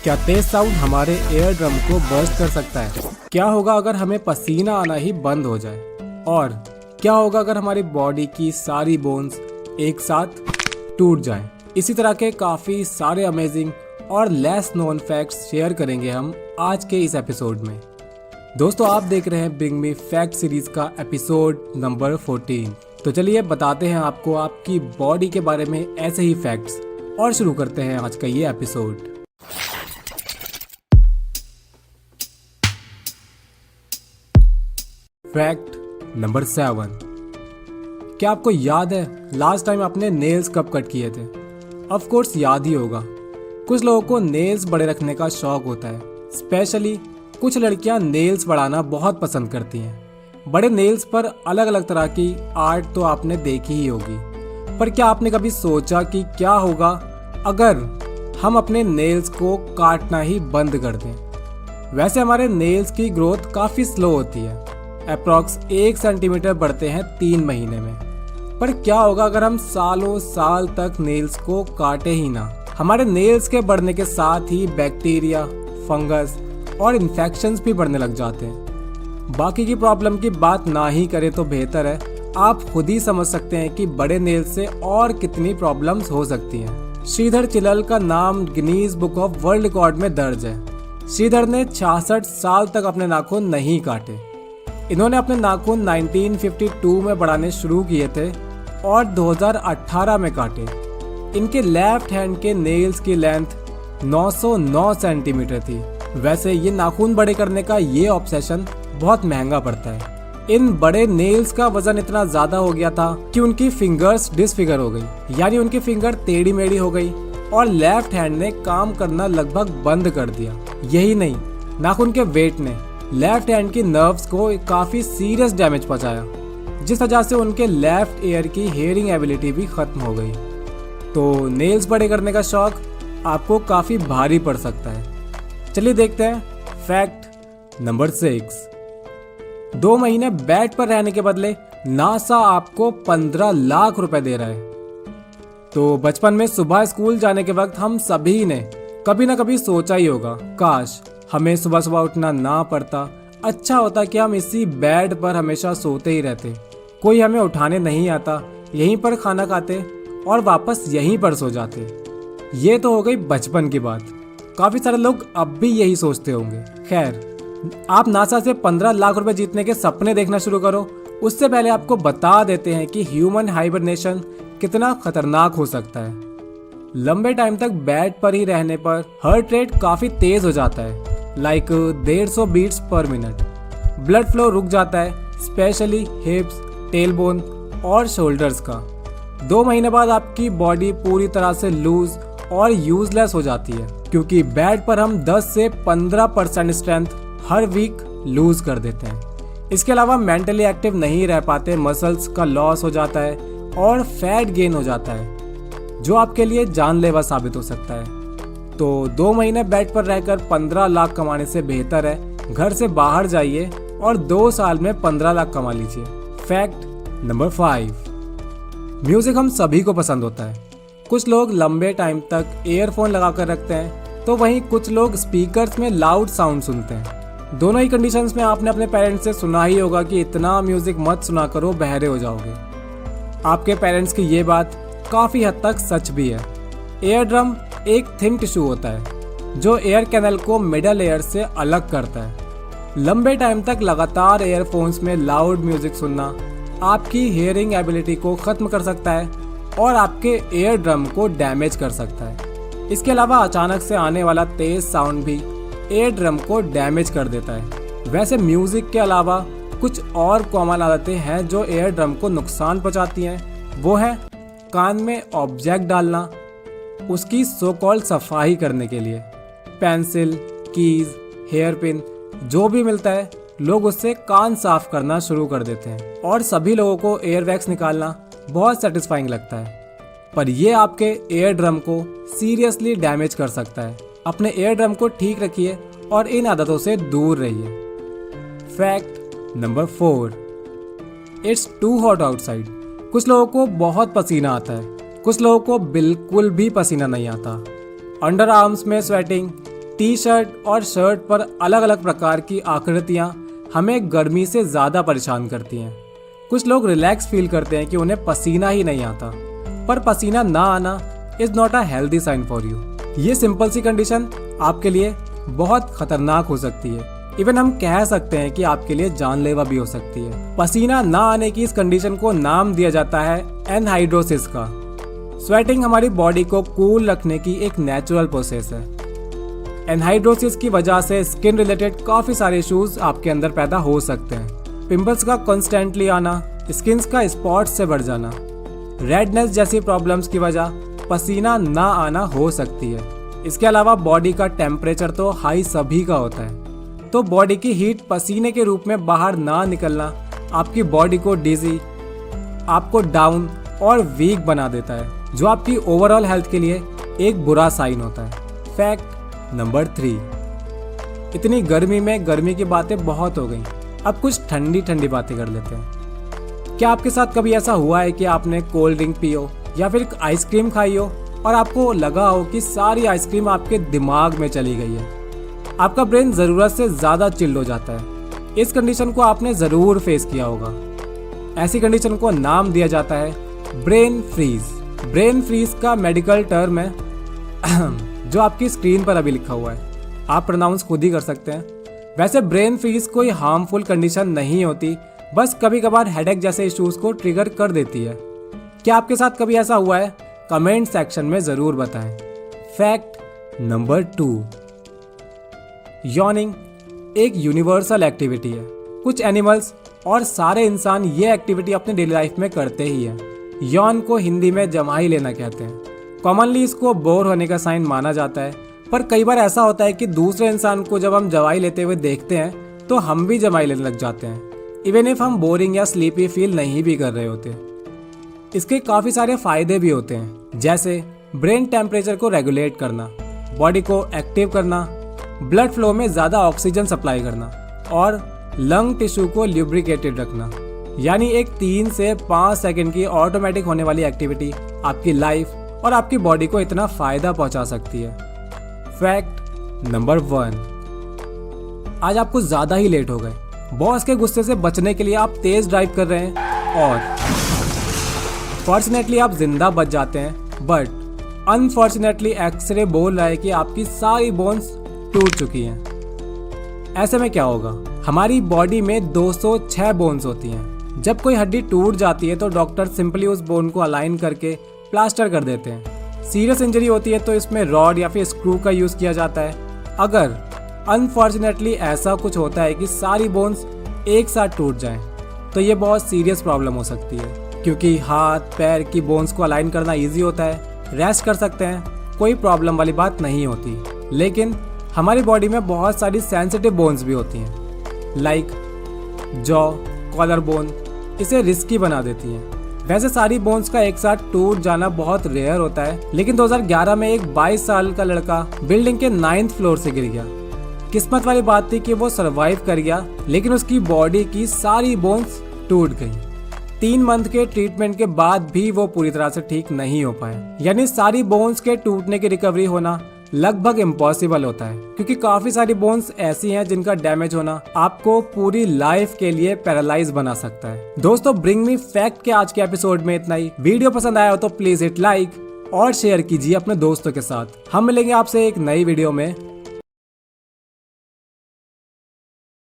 क्या तेज साउंड हमारे air drum को बर्स्ट कर सकता है? क्या होगा अगर हमें पसीना आना ही बंद हो जाए? और क्या होगा अगर हमारी बॉडी की सारी बोन्स एक साथ टूट जाएं? इसी तरह के काफ़ी सारे अमेजिंग और लेस नोन फैक्ट्स शेयर करेंगे हम आज के इस एपिसोड में। दोस्तों, आप देख रहे हैं ब्रिंग मी फैक्ट सीरीज का एपिसोड नंबर 14। तो चलिए बताते हैं आपको आपकी बॉडी के बारे में ऐसे ही फैक्ट्स, और शुरू करते हैं आज का ये एपिसोड। Fact number 7। क्या आपको याद है लास्ट टाइम आपने नेल्स कब कट किए थे? ऑफ कोर्स याद ही होगा। कुछ लोगों को नेल्स बड़े रखने का शौक होता है, स्पेशली कुछ लड़कियां नेल्स बढ़ाना बहुत पसंद करती हैं। बड़े नेल्स पर अलग अलग तरह की आर्ट तो आपने देखी ही होगी, पर क्या आपने कभी सोचा कि क्या होगा अगर हम अपने नेल्स को काटना ही बंद कर दें? वैसे हमारे नेल्स की ग्रोथ काफ़ी स्लो होती है, अप्रॉक्स 1 सेंटीमीटर बढ़ते हैं 3 महीने में। पर क्या होगा अगर हम सालों साल तक नेल्स को काटे ही ना? हमारे नेल्स के बढ़ने के साथ ही बैक्टीरिया, फंगस और इन्फेक्शंस भी बढ़ने लग जाते हैं। बाकी की प्रॉब्लम की बात ना ही करें तो बेहतर है। आप खुद ही समझ सकते हैं कि बड़े नेल्स से और कितनी प्रॉब्लम्स हो सकती हैं। श्रीधर चिल्लल का नाम Guinness book of world record में दर्ज है। श्रीधर ने 66 साल तक अपने नाखून नहीं काटे। इन्होंने अपने नाखून 1952 में बढ़ाने शुरू किए थे और 2018 में काटे। इनके लेफ्ट हैंड के नेल्स की लेंथ 909 सेंटीमीटर थी। वैसे ये नाखून बड़े करने का ये ऑब्सेशन बहुत महंगा पड़ता है। इन बड़े नेल्स का वजन इतना ज्यादा हो गया था कि उनकी फिंगर्स डिसफिगर हो गई, यानी उनकी फिंगर टेढ़ी मेढ़ी हो गई और लेफ्ट हैंड ने काम करना लगभग बंद कर दिया। यही नहीं, नाखून के वेट ने लेफ्ट हैंड की नर्व्स को काफी सीरियस डैमेज पहुंचाया, जिस वजह से उनके लेफ्ट ईयर की हियरिंग एबिलिटी भी खत्म हो गई। तो नेल्स बड़े करने का शौक आपको काफी भारी पड़ सकता है। चलिए देखते हैं फैक्ट नंबर 6। 2 महीने बेड पर रहने के बदले नासा आपको 15 लाख रुपए दे रहा है। तो बचपन में सुबह स्कूल जाने के वक्त हम सभी ने कभी ना कभी सोचा ही होगा, काश हमें सुबह सुबह उठना ना पड़ता। अच्छा होता कि हम इसी बेड पर हमेशा सोते ही रहते, कोई हमें उठाने नहीं आता, यहीं पर खाना खाते और वापस यहीं पर सो जाते। ये तो हो गई बचपन की बात। काफी सारे लोग अब भी यही सोचते होंगे। खैर, आप नासा से 15 लाख रुपए जीतने के सपने देखना शुरू करो, उससे पहले आपको बता देते हैं कि ह्यूमन हाइबरनेशन कितना खतरनाक हो सकता है। लंबे टाइम तक बेड पर ही रहने पर हार्ट रेट काफी तेज हो जाता है, like 150 beats per minute. Blood flow रुक जाता है, स्पेशली हिप्स, टेलबोन और शोल्डर्स का। 2 महीने बाद आपकी बॉडी पूरी तरह से लूज और यूजलेस हो जाती है, क्योंकि बेड पर हम 10 से 15% स्ट्रेंथ हर वीक लूज कर देते हैं। इसके अलावा मेंटली एक्टिव नहीं रह पाते, मसल्स का लॉस हो जाता है और फैट गेन हो जाता है, जो आपके लिए जानलेवा साबित हो सकता है। तो 2 महीने बेड पर रहकर 15 लाख कमाने से बेहतर है घर से बाहर जाइए और 2 साल में 15 लाख कमा लीजिए। Fact number 5। म्यूजिक हम सभी को पसंद होता है। कुछ लोग लंबे टाइम तक ईयरफोन लगा कर रखते हैं, तो वहीं कुछ लोग स्पीकर्स में लाउड साउंड सुनते हैं। दोनों ही कंडीशंस में आपने अपने पेरेंट्स से सुना ही होगा कि इतना म्यूजिक मत सुना करो, बहरे हो जाओगे। आपके पेरेंट्स की ये बात काफी हद तक सच भी है। एयर ड्रम एक थिन टिश्यू होता है जो एयर कैनल को मिडल एयर से अलग करता है। लंबे टाइम तक लगातार एयरफोन्स में लाउड म्यूजिक सुनना आपकी हियरिंग एबिलिटी को खत्म कर सकता है और आपके एयर ड्रम को डैमेज कर सकता है। इसके अलावा अचानक से आने वाला तेज साउंड भी एयर ड्रम को डैमेज कर देता है। वैसे म्यूजिक के अलावा कुछ और कॉमन आदतें हैं जो एयर ड्रम को नुकसान पहुंचाती हैं। वो है कान में ऑब्जेक्ट डालना, उसकी सो कॉल्ड सफाई करने के लिए पेंसिल, कीज, हेयर पिन जो भी मिलता है, लोग उससे कान साफ करना शुरू कर देते हैं। और सभी लोगों को एयर वैक्स निकालना बहुत सेटिस्फाइंग लगता है, पर यह आपके एयर ड्रम को सीरियसली डैमेज कर सकता है। अपने एयर ड्रम को ठीक रखिए और इन आदतों से दूर रहिए। Fact number 4। It's too hot outside. कुछ लोगों को बहुत पसीना आता है, कुछ लोगों को बिल्कुल भी पसीना नहीं आता। अंडर आर्म्स में स्वेटिंग, टी शर्ट और शर्ट पर अलग अलग प्रकार की आकृतियाँ हमें गर्मी से ज़्यादा परेशान करती हैं। कुछ लोग रिलैक्स फील करते हैं कि उन्हें पसीना ही नहीं आता, पर पसीना ना आना is not a healthy sign for you. ये सिंपल सी कंडीशन आपके लिए बहुत खतरनाक हो सकती है। इवन हम कह सकते हैं कि आपके लिए जानलेवा भी हो सकती है। पसीना ना आने की इस कंडीशन को नाम दिया जाता है एनहाइड्रोसिस का। स्वेटिंग हमारी बॉडी को कूल रखने की एक नेचुरल प्रोसेस है। एनहाइड्रोसिस की वजह से स्किन रिलेटेड काफ़ी सारे इश्यूज आपके अंदर पैदा हो सकते हैं। पिंपल्स का कॉन्स्टेंटली आना, स्किन का स्पॉट्स से बढ़ जाना, रेडनेस जैसी प्रॉब्लम्स की वजह पसीना ना आना हो सकती है। इसके अलावा बॉडी का टेम्परेचर तो हाई सभी का होता है, तो बॉडी की हीट पसीने के रूप में बाहर ना निकलना आपकी बॉडी को डिजी, आपको डाउन और वीक बना देता है, जो आपकी ओवरऑल हेल्थ के लिए एक बुरा साइन होता है। फैक्ट नंबर 3, इतनी गर्मी में गर्मी की बातें बहुत हो गई, अब कुछ ठंडी ठंडी बातें कर लेते हैं। क्या आपके साथ कभी ऐसा हुआ है कि आपने कोल्ड ड्रिंक पी हो या फिर आइसक्रीम खाई हो और आपको लगा हो कि सारी आइसक्रीम आपके दिमाग में चली गई है? आपका ब्रेन ज़रूरत से ज़्यादा चिल्ड हो जाता है। इस कंडीशन को आपने ज़रूर फेस किया होगा। ऐसी कंडीशन को नाम दिया जाता है ब्रेन फ्रीज। ब्रेन फ्रीज का मेडिकल टर्म है जो आपकी स्क्रीन पर अभी लिखा हुआ है, आप प्रोनाउंस खुद ही कर सकते हैं। वैसे ब्रेन फ्रीज कोई हार्मफुल कंडीशन नहीं होती, बस कभी कभार हेडेक जैसे इश्यूज को ट्रिगर कर देती है। क्या आपके साथ कभी ऐसा हुआ है? कमेंट सेक्शन में ज़रूर बताएं। फैक्ट नंबर 2, यॉर्निंग एक यूनिवर्सल एक्टिविटी है। कुछ एनिमल्स और सारे इंसान ये एक्टिविटी अपनी डेली लाइफ में करते ही हैं। यॉन को हिंदी में जमाई लेना कहते हैं। कॉमनली इसको बोर होने का साइन माना जाता है, पर कई बार ऐसा होता है कि दूसरे इंसान को जब हम जमाई लेते हुए देखते हैं तो हम भी जमाई लेने लग जाते हैं, इवन इफ हम बोरिंग या स्लीपी फील नहीं भी कर रहे होते। इसके काफ़ी सारे फायदे भी होते हैं, जैसे ब्रेन टेम्परेचर को रेगुलेट करना, बॉडी को एक्टिव करना, ब्लड फ्लो में ज़्यादा ऑक्सीजन सप्लाई करना और लंग टिश्यू को ल्यूब्रिकेटेड रखना। यानी एक 3 से 5 सेकंड की ऑटोमेटिक होने वाली एक्टिविटी आपकी लाइफ और आपकी बॉडी को इतना फायदा पहुंचा सकती है। फैक्ट नंबर 1, आज आप कुछ ज़्यादा ही लेट हो गए। बॉस के गुस्से से बचने के लिए आप तेज ड्राइव कर रहे हैं और फॉर्चुनेटली आप जिंदा बच जाते हैं, बट अनफॉर्चुनेटली एक्सरे बोल रहा है कि आपकी सारी बोन्स टूट चुकी हैं। ऐसे में क्या होगा? हमारी बॉडी में 206 बोन्स होती हैं। जब कोई हड्डी टूट जाती है तो डॉक्टर सिंपली उस बोन को अलाइन करके प्लास्टर कर देते हैं। सीरियस इंजरी होती है तो इसमें रॉड या फिर स्क्रू का यूज़ किया जाता है। अगर अनफॉर्चुनेटली ऐसा कुछ होता है कि सारी बोन्स एक साथ टूट जाएं, तो ये बहुत सीरियस प्रॉब्लम हो सकती है, क्योंकि हाथ पैर की बोन्स को अलाइन करना ईजी होता है, रेस्ट कर सकते हैं, कोई प्रॉब्लम वाली बात नहीं होती। लेकिन हमारी बॉडी में बहुत सारी सेंसिटिव बोन्स भी होती हैं, लाइक जॉ, कॉलर बोन, इसे रिस्की बना देती हैं। वैसे सारी बोन्स का एक साथ टूट जाना बहुत रेयर होता है, लेकिन 2011 में एक 22 साल का लड़का बिल्डिंग के 9th फ्लोर से गिर गया। किस्मत वाली बात थी कि वो सरवाइव कर गया, लेकिन उसकी बॉडी की सारी बोन्स टूट गई। 3 मंथ के ट्रीटमेंट के बाद भी वो पूरी तरह से ठीक नहीं हो पाए। यानी सारी बोन्स के टूटने की रिकवरी होना लगभग इम्पॉसिबल होता है, क्योंकि काफी सारी बोन्स ऐसी हैं जिनका डैमेज होना आपको पूरी लाइफ के लिए पैरालाइज बना सकता है। दोस्तों, ब्रिंग मी फैक्ट के आज के एपिसोड में इतना ही। वीडियो पसंद आया हो तो प्लीज हिट लाइक और शेयर कीजिए अपने दोस्तों के साथ। हम मिलेंगे आपसे एक नई वीडियो में।